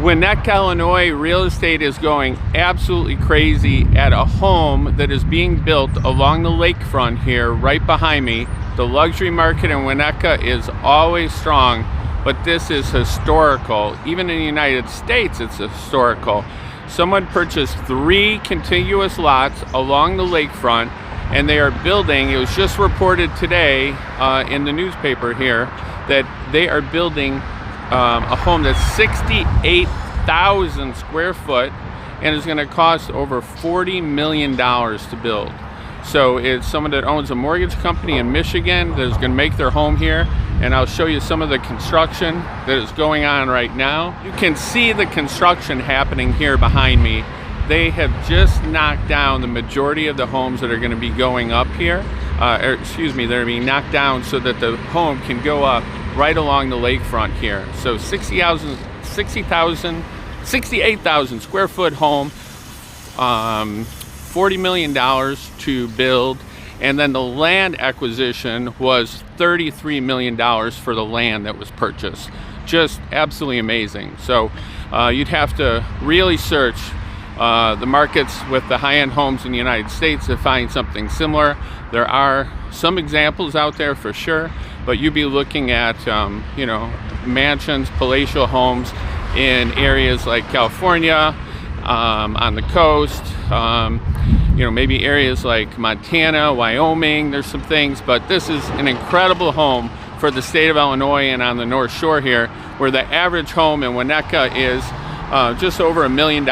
Winnetka, Illinois, real estate is going absolutely crazy at a home that is being built along the lakefront here, right behind me. The luxury market in Winnetka is always strong, but this is historical. Even in the United States, it's historical. Someone purchased 3 contiguous lots along the lakefront, and they are building, it was just reported today in the newspaper here, that they are building a home that's 68,000 square foot and is going to cost over $40 million to build. So it's someone that owns a mortgage company in Michigan that is going to make their home here, and I'll show you some of the construction that is going on right now. You can see the construction happening here behind me. They have just knocked down the majority of the homes that are going to be going up here, they're being knocked down so that the home can go up right along the lakefront here. So 68,000 square foot home, $40 million to build, and then the land acquisition was $33 million for the land that was purchased. Just absolutely amazing. So you'd have to really search the markets with the high-end homes in the United States to find something similar. There are some examples out there for sure, but you'd be looking at mansions, palatial homes in areas like California, on the coast, maybe areas like Montana, Wyoming. There's some things, but this is an incredible home for the state of Illinois and on the North Shore here, where the average home in Winnetka is just over $1 million.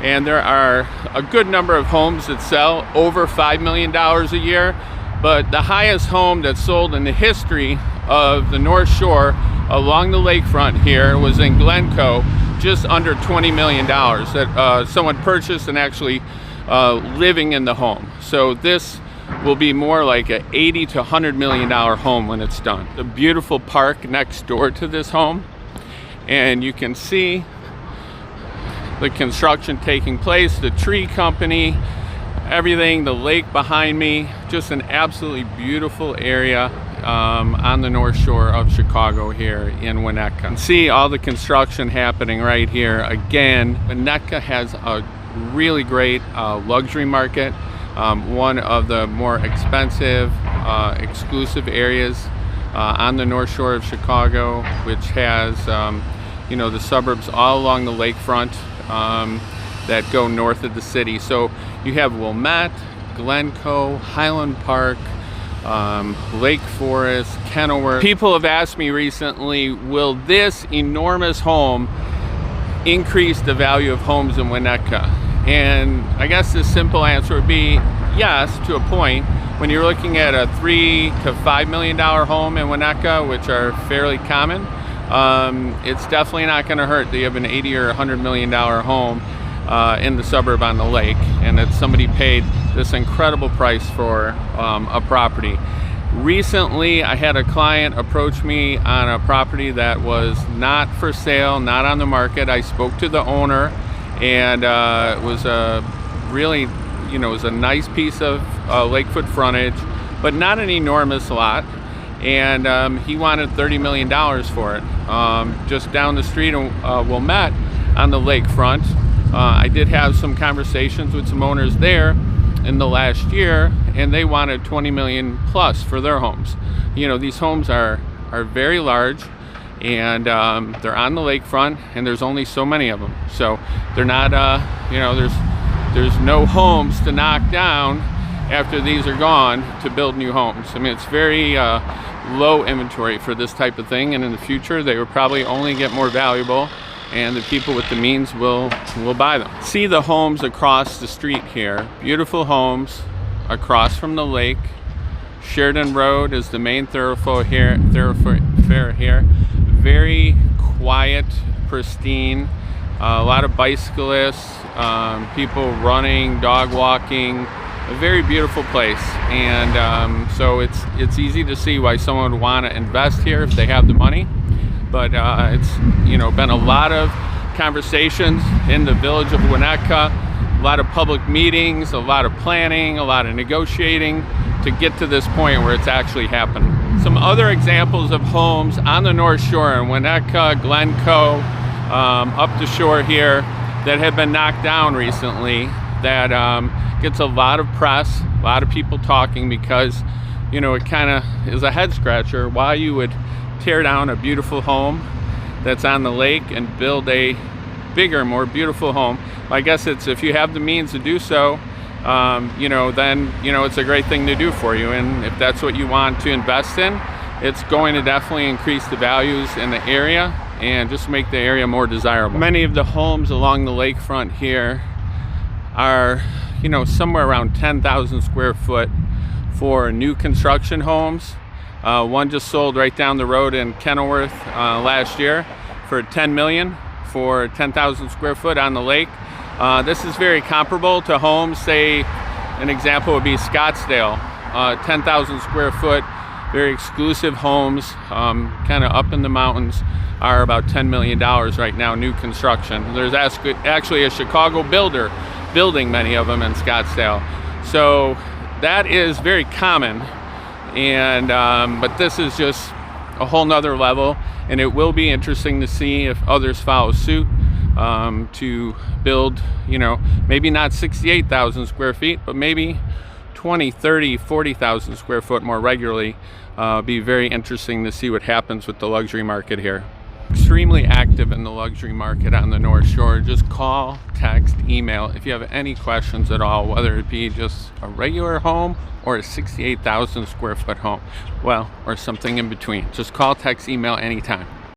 And there are a good number of homes that sell over $5 million a year. But the highest home that's sold in the history of the North Shore along the lakefront here was in Glencoe, just under $20 million that someone purchased and actually living in the home. So this will be more like an $80 to $100 million home when it's done. The beautiful park next door to this home, and you can see the construction taking place, the tree company, everything, the lake behind me, just an absolutely beautiful area on the North Shore of Chicago here in Winnetka. See all the construction happening right here. Again, Winnetka has a really great luxury market, one of the more expensive, exclusive areas on the North Shore of Chicago, which has the suburbs all along the lakefront that go north of the city. So you have Wilmette, Glencoe, Highland Park, Lake Forest, Kenilworth. People have asked me recently, will this enormous home increase the value of homes in Winnetka? And I guess the simple answer would be yes, to a point. When you're looking at a $3 to $5 million home in Winnetka, which are fairly common, it's definitely not going to hurt that you have an $80 or $100 million home in the suburb on the lake, and that somebody paid this incredible price for a property. Recently, I had a client approach me on a property that was not for sale, not on the market. I spoke to the owner, and it was a really, it was a nice piece of lakefoot frontage, but not an enormous lot. And he wanted $30 million for it. Just down the street in Wilmette on the lakefront. I did have some conversations with some owners there in the last year, and they wanted $20 million plus for their homes. These homes are very large, and they're on the lakefront, and there's only so many of them. So they're not, there's no homes to knock down after these are gone to build new homes. I mean, it's very low inventory for this type of thing, and in the future they will probably only get more valuable, and the people with the means will buy them. See the homes across the street here. Beautiful homes across from the lake. Sheridan Road is the main thoroughfare here. Very quiet, pristine. A lot of bicyclists, people running, dog walking. A very beautiful place, and so it's easy to see why someone would want to invest here if they have the money. But it's been a lot of conversations in the village of Winnetka, a lot of public meetings, a lot of planning, a lot of negotiating to get to this point where it's actually happening. Some other examples of homes on the North Shore in Winnetka, Glencoe, up the shore here that have been knocked down recently that gets a lot of press, a lot of people talking, because you know, it kind of is a head scratcher why you would tear down a beautiful home that's on the lake and build a bigger, more beautiful home. I guess it's, if you have the means to do so, you know, then you know it's a great thing to do for you. And if that's what you want to invest in, it's going to definitely increase the values in the area and just make the area more desirable. Many of the homes along the lakefront here are, you know, somewhere around 10,000 square foot for new construction homes. One just sold right down the road in Kenilworth last year for $10 million for 10,000 square foot on the lake. This is very comparable to homes, say an example would be Scottsdale, 10,000 square foot, very exclusive homes, kind of up in the mountains, are about $10 million right now, new construction. There's actually a Chicago builder building many of them in Scottsdale. So that is very common, and but this is just a whole nother level, and it will be interesting to see if others follow suit to build, you know, maybe not 68,000 square feet, but maybe 20, 30, 40,000 square foot more regularly. Be very interesting to see what happens with the luxury market here. Extremely active in the luxury market on the North Shore. Just call, text, email if you have any questions at all, whether it be just a regular home or a 68,000 square foot home, well, or something in between. Just call, text, email anytime.